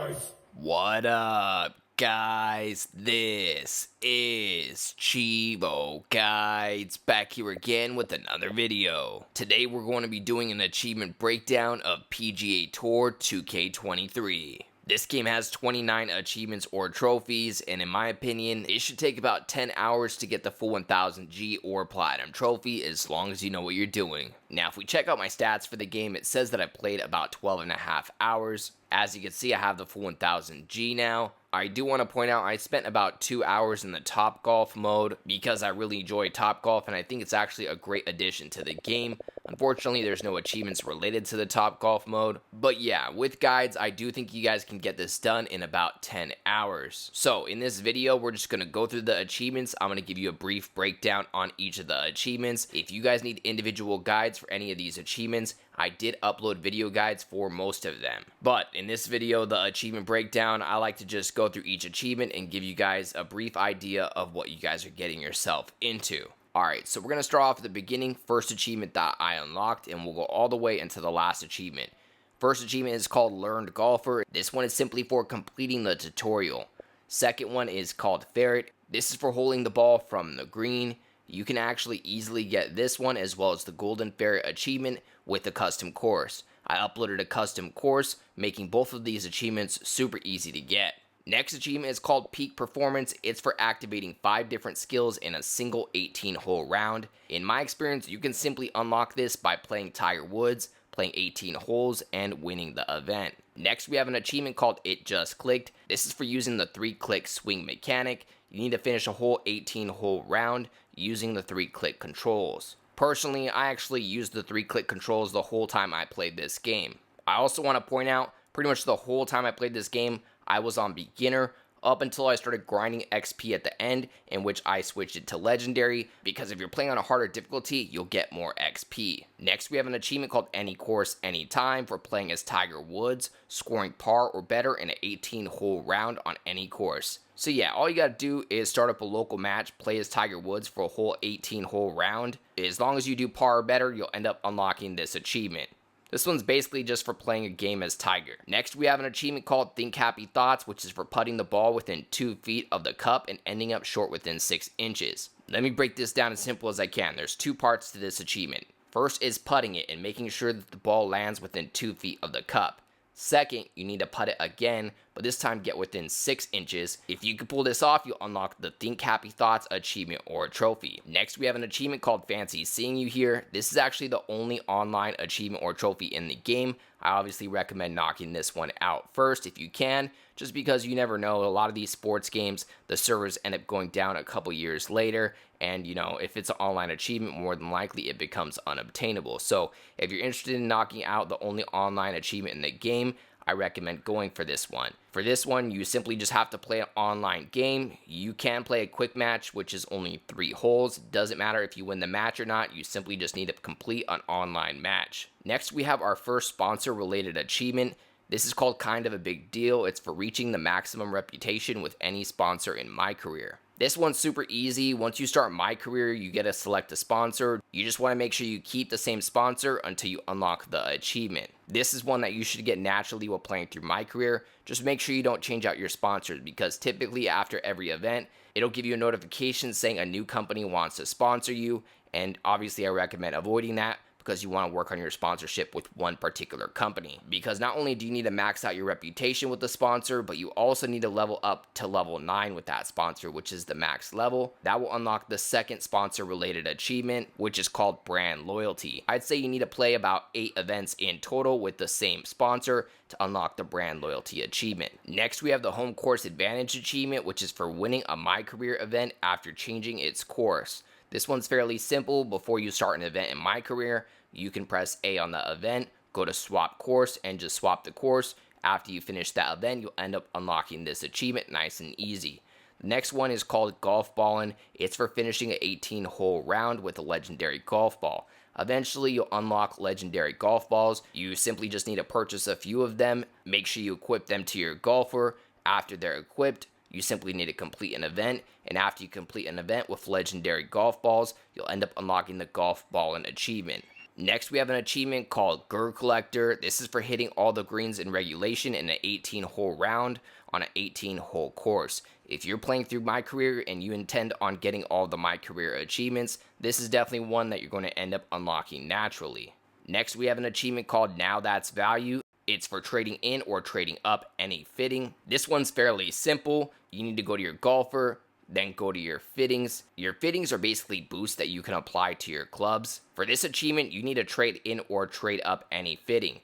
guys. What up, guys? This is Cheevo Guides back here again with another video. Today we're going to be doing an achievement breakdown of PGA Tour 2K23. This game has 29 achievements or trophies, and in my opinion, it should take about 10 hours to get the full 1000G or Platinum trophy as long as you know what you're doing. Now, if we check out my stats for the game, it says that I played about 12 and a half hours. As you can see, I have the full 1000G now. I do want to point out I spent about 2 hours in the Top Golf mode because I really enjoy Top Golf and I think it's actually a great addition to the game. Unfortunately, there's no achievements related to the Top Golf mode. But yeah, with guides, I do think you guys can get this done in about 10 hours. So in this video, we're just going to go through the achievements. I'm going to give you a brief breakdown on each of the achievements. If you guys need individual guides for any of these achievements, I did upload video guides for most of them. But in this video, the achievement breakdown, I like to just go through each achievement and give you guys a brief idea of what you guys are getting yourself into. Alright, so we're going to start off at the beginning, first achievement that I unlocked, and we'll go all the way into the last achievement. First achievement is called Learned Golfer. This one is simply for completing the tutorial. Second one is called Ferret. This is for holding the ball from the green. You can actually easily get this one as well as the Golden Ferret achievement with a custom course. I uploaded a custom course, making both of these achievements super easy to get. Next achievement is called Peak Performance. It's for activating 5 different skills in a single 18-hole round. In my experience, you can simply unlock this by playing Tiger Woods, playing 18 holes, and winning the event. Next, we have an achievement called It Just Clicked. This is for using the 3-click swing mechanic. You need to finish a whole 18-hole round using the 3-click controls. Personally, I actually used the 3-click controls the whole time I played this game. I also want to point out, pretty much the whole time I played this game, I was on beginner up until I started grinding XP at the end, in which I switched it to legendary, because if you're playing on a harder difficulty, you'll get more XP. Next, we have an achievement called Any Course, Anytime for playing as Tiger Woods, scoring par or better in an 18-hole round on any course. So yeah, all you gotta do is start up a local match, play as Tiger Woods for a whole 18-hole round. As long as you do par or better, you'll end up unlocking this achievement. This one's basically just for playing a game as Tiger. Next, we have an achievement called Think Happy Thoughts, which is for putting the ball within 2 feet of the cup and ending up short within 6 inches. Let me break this down as simple as I can. There's 2 parts to this achievement. First is putting it and making sure that the ball lands within 2 feet of the cup. Second, you need to putt it again, but this time get within 6 inches. If you can pull this off, you'll unlock the Think Happy Thoughts achievement or trophy. Next, we have an achievement called Fancy Seeing You Here. This is actually the only online achievement or trophy in the game. I obviously recommend knocking this one out first if you can, just because you never know. A lot of these sports games, the servers end up going down a couple years later, and you know, if it's an online achievement, more than likely it becomes unobtainable. So if you're interested in knocking out the only online achievement in the game, I recommend going for this one. For this one, you simply just have to play an online game. You can play a quick match, which is only 3 holes. Doesn't matter if you win the match or not, you simply just need to complete an online match. Next, we have our first sponsor-related achievement. This is called Kind of a Big Deal. It's for reaching the maximum reputation with any sponsor in my career. This one's super easy. Once you start My Career, you get to select a sponsor. You just want to make sure you keep the same sponsor until you unlock the achievement. This is one that you should get naturally while playing through My Career. Just make sure you don't change out your sponsors, because typically after every event, it'll give you a notification saying a new company wants to sponsor you, and obviously I recommend avoiding that, because you want to work on your sponsorship with one particular company. Because not only do you need to max out your reputation with the sponsor, but you also need to level up to level 9 with that sponsor, which is the max level. That will unlock the second sponsor related achievement, which is called Brand Loyalty. I'd say you need to play about 8 events in total with the same sponsor to unlock the Brand Loyalty achievement. Next, we have the Home Course Advantage achievement, which is for winning a My Career event after changing its course. This one's fairly simple. Before you start an event in My Career, you can press A on the event, go to swap course, and just swap the course. After you finish that event, you'll end up unlocking this achievement nice and easy. The next one is called Golf Ballin'. It's for finishing an 18-hole round with a legendary golf ball. Eventually, you'll unlock legendary golf balls. You simply just need to purchase a few of them. Make sure you equip them to your golfer. After they're equipped, you simply need to complete an event, and after you complete an event with legendary golf balls, you'll end up unlocking the Golf Ballin' achievement. Next, we have an achievement called Gur Collector. This is for hitting all the greens in regulation in an 18-hole round on an 18-hole course. If you're playing through My Career and you intend on getting all the My Career achievements, this is definitely one that you're going to end up unlocking naturally. Next, we have an achievement called Now That's Value. It's for trading in or trading up any fitting. This one's fairly simple. You need to go to your golfer, then go to your fittings. Your fittings are basically boosts that you can apply to your clubs. For this achievement, you need to trade in or trade up any fitting.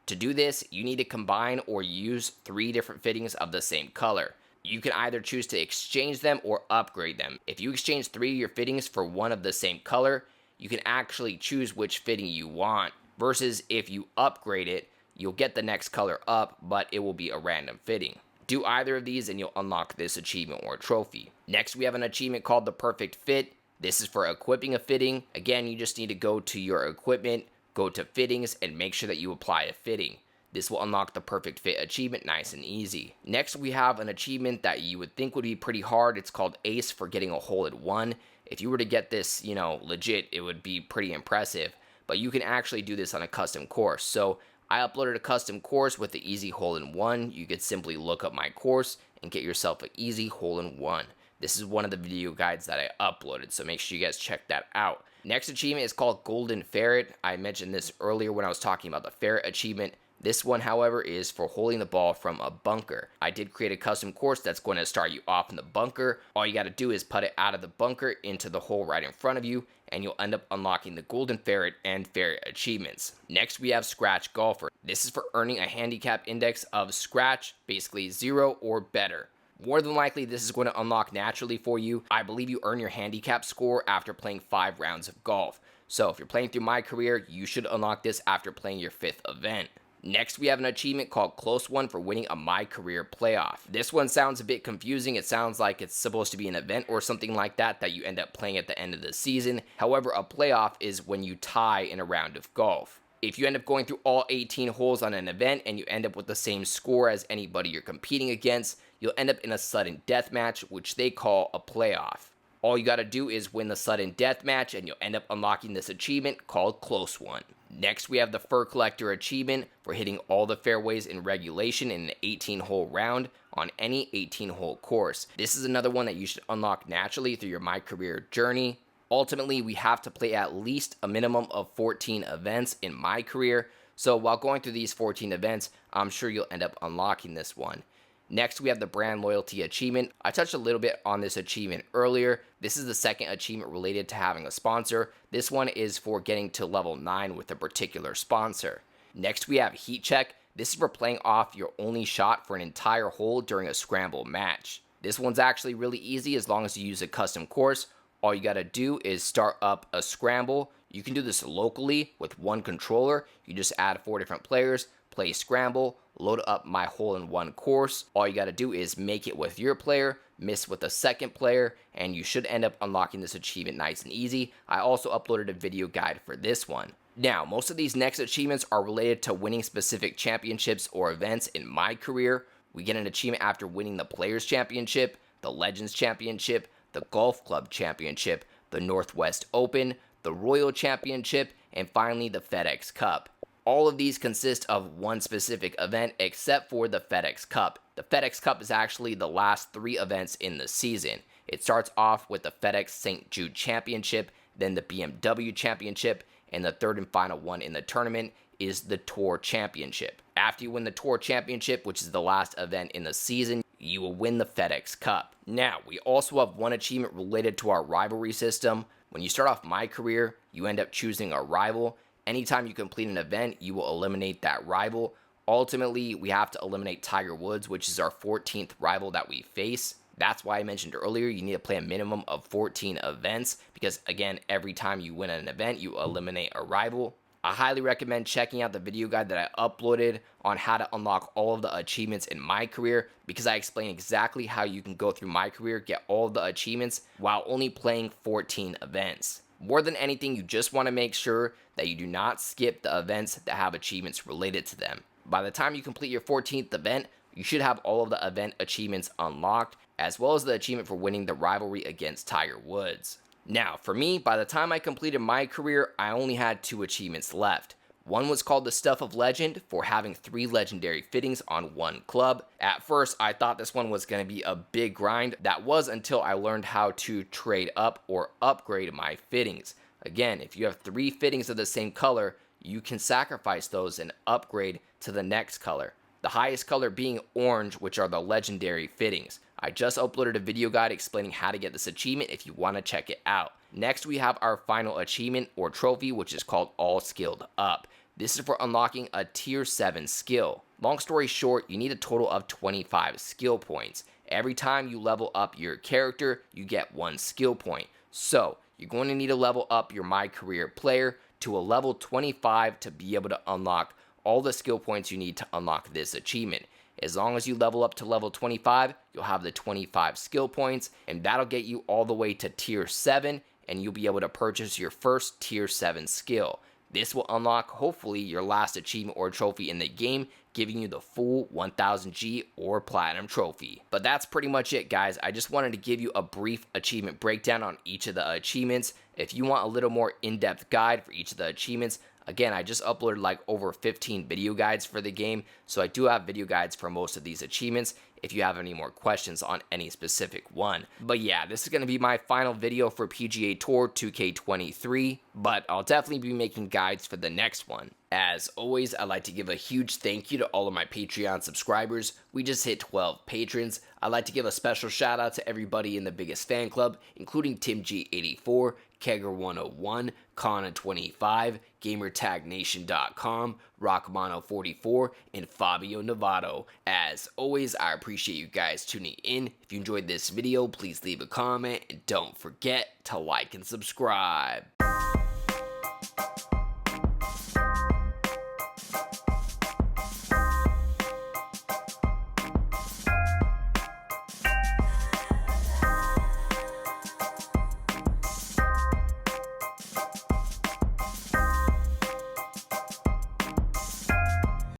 To do this, you need to combine or use 3 different fittings of the same color. You can either choose to exchange them or upgrade them. If you exchange 3 of your fittings for one of the same color, you can actually choose which fitting you want, versus if you upgrade it, you'll get the next color up, but it will be a random fitting. Do either of these and you'll unlock this achievement or trophy. Next, we have an achievement called the Perfect Fit. This is for equipping a fitting. Again, you just need to go to your equipment, go to fittings, and make sure that you apply a fitting. This will unlock the Perfect Fit achievement nice and easy. Next, we have an achievement that you would think would be pretty hard. It's called Ace for getting a hole in one. If you were to get this, legit, it would be pretty impressive. But you can actually do this on a custom course. So I uploaded a custom course with the easy hole in one. You could simply look up my course and get yourself an easy hole in one. This is one of the video guides that I uploaded, so make sure you guys check that out. Next achievement is called Golden Ferret. I mentioned this earlier when I was talking about the ferret achievement. This one, however, is for holding the ball from a bunker. I did create a custom course that's going to start you off in the bunker. All you got to do is put it out of the bunker into the hole right in front of you, and you'll end up unlocking the Golden Ferret and Ferret achievements. Next, we have Scratch Golfer. This is for earning a handicap index of Scratch, basically 0 or better. More than likely, this is going to unlock naturally for you. I believe you earn your handicap score after playing 5 rounds of golf. So if you're playing through My Career, you should unlock this after playing your 5th event. Next, we have an achievement called Close One for winning a My Career playoff. This one sounds a bit confusing. It sounds like it's supposed to be an event or something like that you end up playing at the end of the season. However, a playoff is when you tie in a round of golf. If you end up going through all 18 holes on an event and you end up with the same score as anybody you're competing against, you'll end up in a sudden death match, which they call a playoff. All you gotta do is win the sudden death match and you'll end up unlocking this achievement called Close One. Next, we have the Fur Collector achievement for hitting all the fairways in regulation in an 18-hole round on any 18-hole course. This is another one that you should unlock naturally through your My Career journey. Ultimately, we have to play at least a minimum of 14 events in My Career. So while going through these 14 events, I'm sure you'll end up unlocking this one. Next, we have the Brand Loyalty achievement. I touched a little bit on this achievement earlier. This is the second achievement related to having a sponsor. This one is for getting to level 9 with a particular sponsor. Next, we have Heat Check. This is for playing off your only shot for an entire hole during a scramble match. This one's actually really easy as long as you use a custom course. All you gotta do is start up a scramble. You can do this locally with one controller. You just add 4 different players, play scramble, load up my hole-in-one course. All you gotta do is make it with your player, miss with a second player, and you should end up unlocking this achievement nice and easy. I also uploaded a video guide for this one. Now, most of these next achievements are related to winning specific championships or events in My Career. We get an achievement after winning the Players Championship, the Legends Championship, the Golf Club Championship, the Northwest Open, the Royal Championship, and finally the FedEx Cup. All of these consist of one specific event except for the FedEx Cup. The FedEx Cup is actually the last 3 events in the season. It starts off with the FedEx St. Jude Championship, then the BMW Championship, and the third and final one in the tournament is the Tour Championship. After you win the Tour Championship, which is the last event in the season, you will win the FedEx Cup. Now, we also have one achievement related to our rivalry system. When you start off My Career, you end up choosing a rival. Anytime you complete an event, you will eliminate that rival. Ultimately, we have to eliminate Tiger Woods, which is our 14th rival that we face. That's why I mentioned earlier, you need to play a minimum of 14 events because, again, every time you win an event, you eliminate a rival. I highly recommend checking out the video guide that I uploaded on how to unlock all of the achievements in My Career because I explain exactly how you can go through My Career, get all of the achievements while only playing 14 events. More than anything, you just want to make sure that you do not skip the events that have achievements related to them. By the time you complete your 14th event, you should have all of the event achievements unlocked, as well as the achievement for winning the rivalry against Tiger Woods. Now, for me, by the time I completed my career, I only had 2 achievements left. One was called the Stuff of Legend for having 3 legendary fittings on 1 club. At first, I thought this one was going to be a big grind. That was until I learned how to trade up or upgrade my fittings. Again, if you have 3 fittings of the same color, you can sacrifice those and upgrade to the next color. The highest color being orange, which are the legendary fittings. I just uploaded a video guide explaining how to get this achievement if you want to check it out. Next, we have our final achievement or trophy, which is called All Skilled Up. This is for unlocking a tier 7 skill. Long story short, you need a total of 25 skill points. Every time you level up your character, you get 1 skill point. So, you're going to need to level up your My Career player to a level 25 to be able to unlock all the skill points you need to unlock this achievement. As long as you level up to level 25, you'll have the 25 skill points, and that'll get you all the way to tier 7, and you'll be able to purchase your first tier 7 skill. This will unlock, hopefully, your last achievement or trophy in the game, giving you the full 1000G or Platinum trophy. But that's pretty much it, guys. I just wanted to give you a brief achievement breakdown on each of the achievements. If you want a little more in-depth guide for each of the achievements, again, I just uploaded like over 15 video guides for the game, so I do have video guides for most of these achievements if you have any more questions on any specific one. But yeah, this is going to be my final video for PGA Tour 2K23, but I'll definitely be making guides for the next one. As always, I'd like to give a huge thank you to all of my Patreon subscribers. We just hit 12 patrons. I'd like to give a special shout out to everybody in the biggest fan club, including TimG84, Kegger101, Kana25, GamerTagNation.com, Rockmano44, and Fabio Novato. As always, I appreciate you guys tuning in. If you enjoyed this video, please leave a comment, and don't forget to like and subscribe.